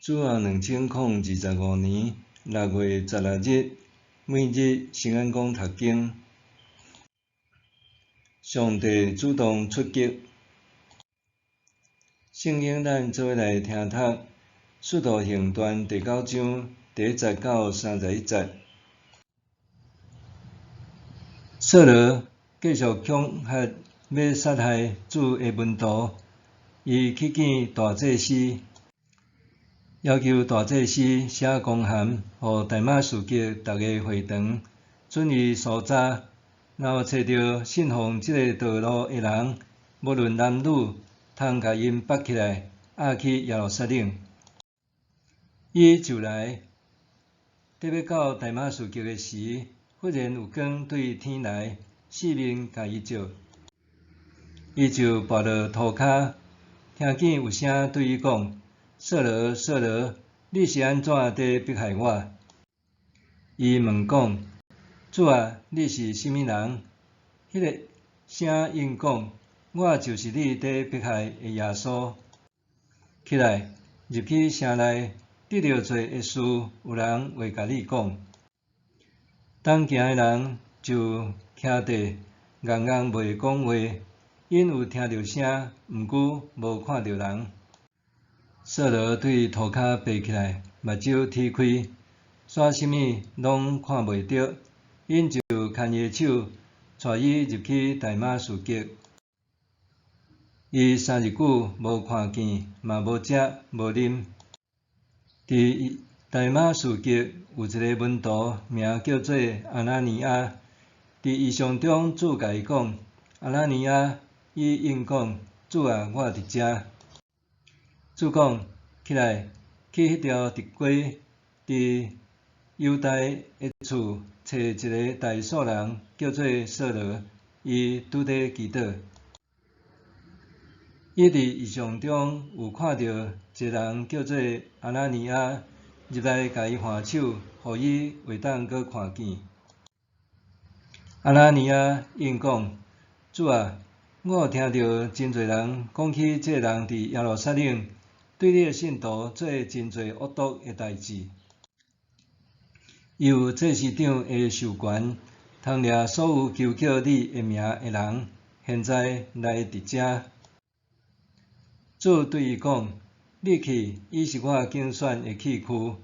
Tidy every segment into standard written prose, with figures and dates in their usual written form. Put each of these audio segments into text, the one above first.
主后2025年6月16日，每日圣安宫读经。上帝主动出击。圣经咱做伙来听读《使徒行传》第9章第1节到31节。扫罗继续恐吓要杀害主的门徒，伊去见大祭司，要求大祭司写公函，予大马士革逐个会堂，准伊搜查，然后找到信奉这个道路的人，无论男女，通甲因绑起来，押去耶路撒冷。伊就来，得要到大马士革的时，忽然有光对天来，四面甲伊照，伊就跋落涂骹，听见有声对伊讲：“扫罗，扫罗，你是安怎在迫害我？”伊问讲：“主啊，你是甚物人？”迄个声应讲：“我就是你在迫害的耶稣。”起来，入去城内，得到做的事，有人会甲你讲。当行的人就徛地，硬硬袂讲话，因有听到声，毋过无看到人。扫罗对涂骹爬起来，目睭天开，啥物拢看袂到，因就牵伊的手，带伊入去大马士革。伊3日久无看见，嘛无食无啉。伫大马士革有一个门徒，名叫做阿拿尼亚。伫异象中，主甲伊讲：“阿拿尼亚。”伊应讲：“主啊，我伫遮。”主讲：“起来，去迄条直街，伫犹大的厝找一个大数人，叫做扫罗，伊拄在祈祷。”伊伫异象中有看到一个人叫做阿拿尼亚，入来甲伊换手，互伊袂当阁看见。阿拿尼亚应讲：“主啊，我有听到真侪人讲起这个人伫耶路撒冷，对你的信徒做真侪恶毒的代志。伊有祭司长的授权，通掠所有求叫你的名的人，现在来伫遮。”主对伊讲：“你去，伊是我竞选的器躯，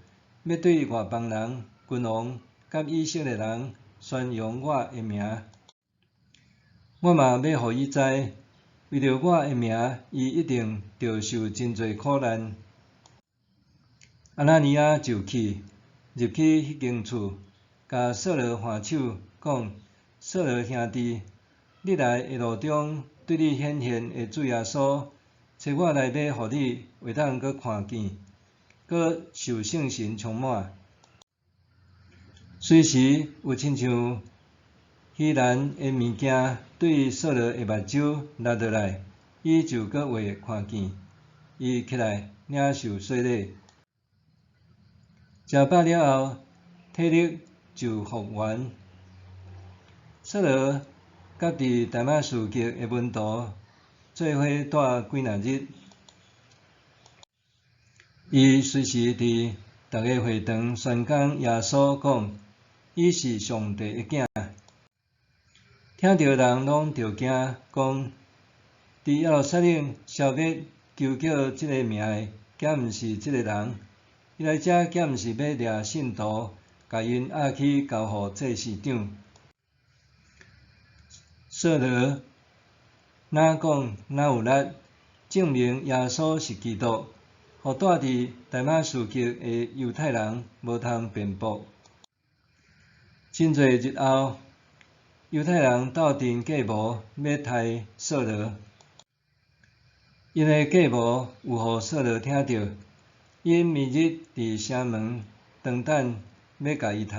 要对外邦人、君王甲以色列人宣扬我的名。我嘛要互伊知，为着我的名，伊一定着受真侪苦难。”阿拿尼亚就去，入去迄间厝，甲扫罗换手，讲：“扫罗兄弟，你来的路中，对你显现的主耶稣，找我来要互你袂当阁看见，阁受圣神充满。”随时有亲像彼然的物件对扫罗的目睭落落来，伊就阁会看见。伊起来领受洗礼，食饱了后，体力就复原。扫罗甲伫大马士革的门徒做伙住几若日，伊随时伫逐个会堂宣讲耶稣，讲伊是上帝的囝。听到人拢着惊，讲伫耶路撒冷消灭求叫这个名的，敢毋是这个人？伊来遮敢毋是要掠信徒，甲因押去交互祭司长？扫罗哪讲哪有力，证明耶稣是基督，互住伫大马士革的犹太人无通辩驳。真侪日后，犹太人斗阵计谋要杀扫罗，因的计谋有互扫罗听到，因每日伫城门长等，要甲伊杀。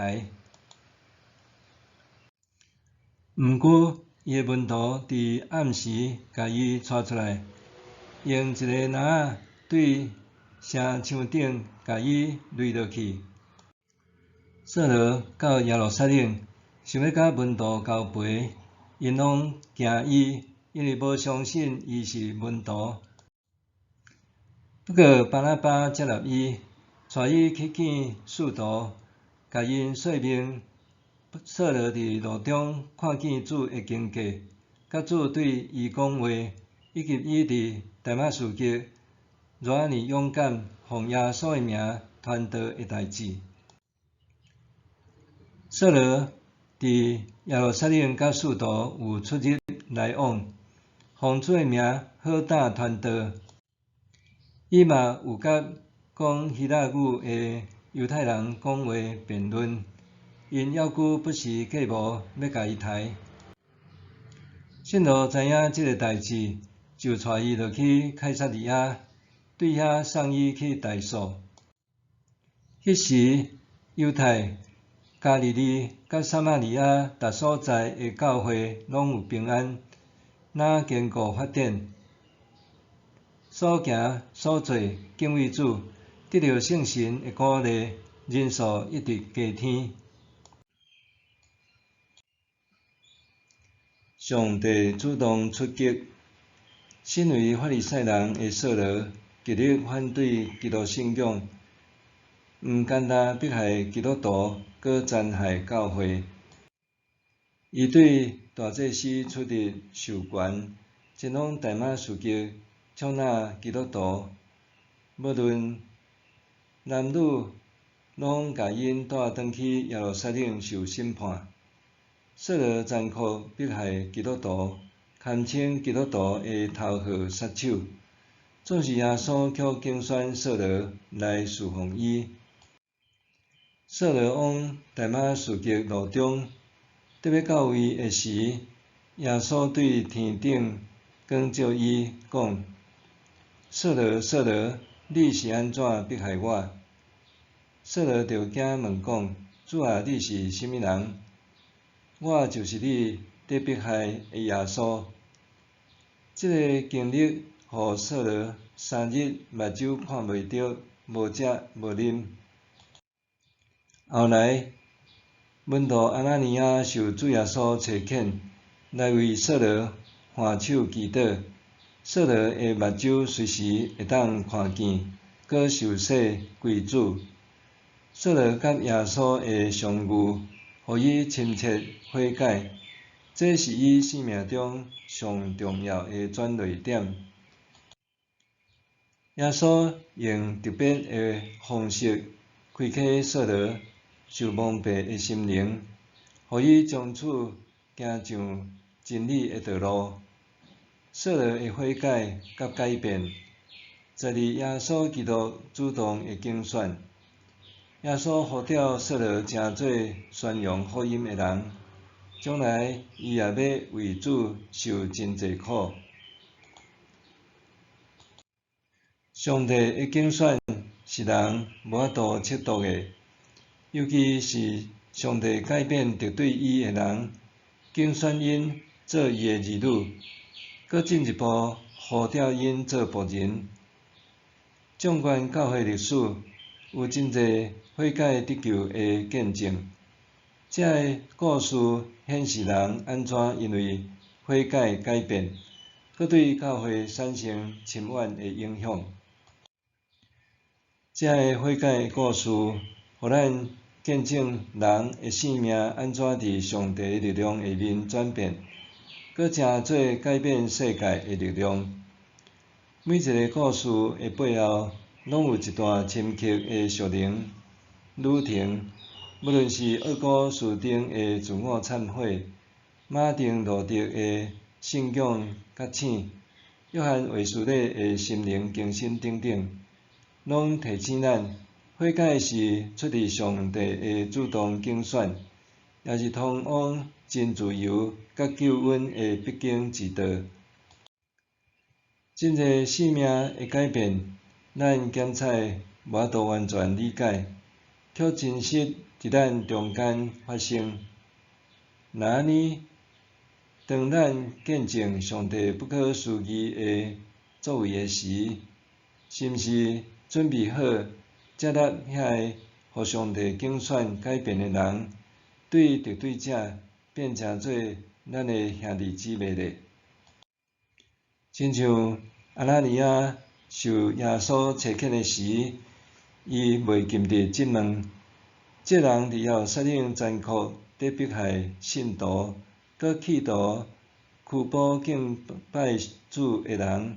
毋过，伊的门徒伫暗时甲伊带出来，用一个篮对城墙顶甲伊垒落去。扫罗到耶路撒冷，想要甲门徒交陪，因拢惊伊，因为无相信伊是门徒。不过巴拿巴接纳伊，带伊去见使徒，甲因说明扫罗伫路中看见主的经过，甲主对伊讲话，以及伊伫大马士革偌尔勇敢，奉耶稣的名传道的代志。扫罗伫耶路撒冷甲使徒有出入来往，奉主的名好胆传道。伊嘛有甲讲希腊语的犹太人讲话辩论，因要求不时计谋要甲伊刣。信徒知影即个代志，就带伊落去凯撒利亚，对遐送伊去大数。迄时犹太、加利利甲撒玛利亚逐所在的教会拢有平安，若坚固发展，所行所做敬畏主，得到圣神的鼓励，人数一直加添。上帝主动出击，身为法利赛人的扫罗极力反对基督信仰，毋单单迫害基督徒，阁残害教会。伊对大祭司出入授权，前往大马士革捉拿基督徒，无论男女，拢甲因带转去耶路撒冷受审判。扫罗残酷迫害基督徒，堪称基督徒的头号杀手。总是耶稣却竞选扫罗来侍奉伊。扫罗往大马士革路中，得要到位的时，耶稣对天顶光照伊讲：“扫罗，扫罗，你是安怎迫害我？”扫罗就惊问讲：“主啊，你是甚物人？”我就是你伫迫害的耶稣。这个经历，互扫罗3日目睭看袂到，无食无啉。后来，门徒阿那尼亚受主耶稣差遣，来为扫罗换手祈祷。扫罗的目睭随时会当看见，阁受洗归主。扫罗甲耶稣的相遇，互伊深切悔改，这是伊生命中上重要的转捩点。耶稣用特别的方式开启扫罗受蒙蔽的心灵，互伊从此行上真理的道路。扫罗的悔改甲改变，在于耶稣基督主动的竞选。耶稣呼召扫罗成做宣扬福音的人，将来伊也要为主受真济苦。上帝的竞选是人无法度测度的，尤其是上帝改变敌对伊的人，竞选因做伊的儿女，搁进一步呼召因做仆人。纵观教会历史，有真济悔改得救的见证。这个故事显示人安怎因为悔改改变，搁对教会产生深远的影响。这个悔改故事，互咱见证人的生命安怎伫上帝的力量下面转变，搁成做改变世界的力量。每一个故事的背后，拢有一段深刻的属灵旅程。无论是奥古斯丁的自我忏悔、马丁路德的信仰觉醒、约翰卫斯理的心灵更新等等，拢提醒咱，悔改是出自上帝的主动竞选，也是通往真自由甲救恩的必经之道。真济生命的改变，咱检测无法度完全理解，却真实伫咱中间发生。那安尼，当咱见证上帝不可思议的作为的时，是毋是准备好接纳遐个互上帝竞选改变的人，对敌对者变成做咱的兄弟姊妹咧？亲像阿那尼亚受耶稣差遣的时，伊袂禁止即问。这人伫后率领残酷地迫害信徒，佮企图拘捕敬拜主的人，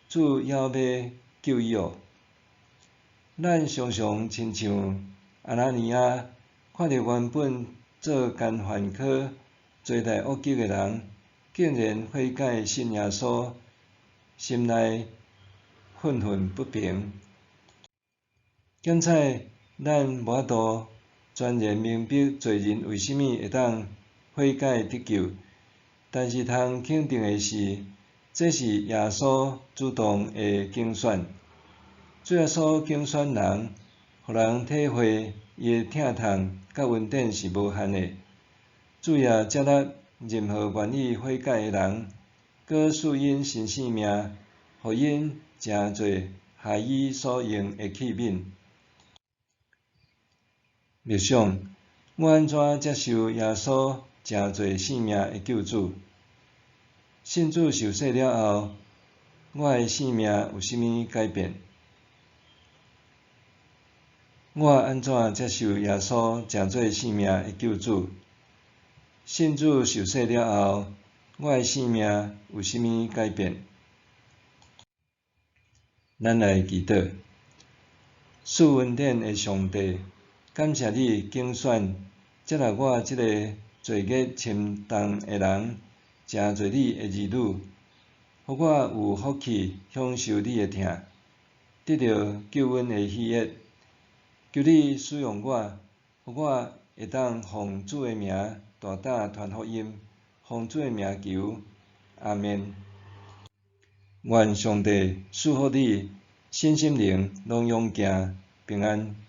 主还要救伊哦。咱常常亲像阿拿尼亚，看到原本做奸犯科、做大恶极的人，竟然悔改信耶稣，心内愤愤不平。检采咱无法度全然明白罪人为虾米会当悔改得救，但是通肯定的是，这是耶稣主动的拣选。主耶稣拣选人，互人体会伊的疼痛甲恩典是无限的。主也接纳任何愿意悔改的人，佮赐因新生命，互因诚侪合伊所用的器皿。默想，我安怎接受耶稣诚侪性命的救主？信主受洗了后，我的性命有甚物改变？我安怎接受耶稣诚侪性命的救主？信主受洗了后，我的性命有甚物改变？咱来祈祷，赐恩典的上帝，感谢你拣选接纳我这个罪孽深重的人，成做你的儿女，互我有福气享受你的疼，得到救恩的喜悦。求你使用我，互我会当奉主的名大胆传福音，奉主的名求，阿们。愿上帝赐福你身心灵拢勇健平安。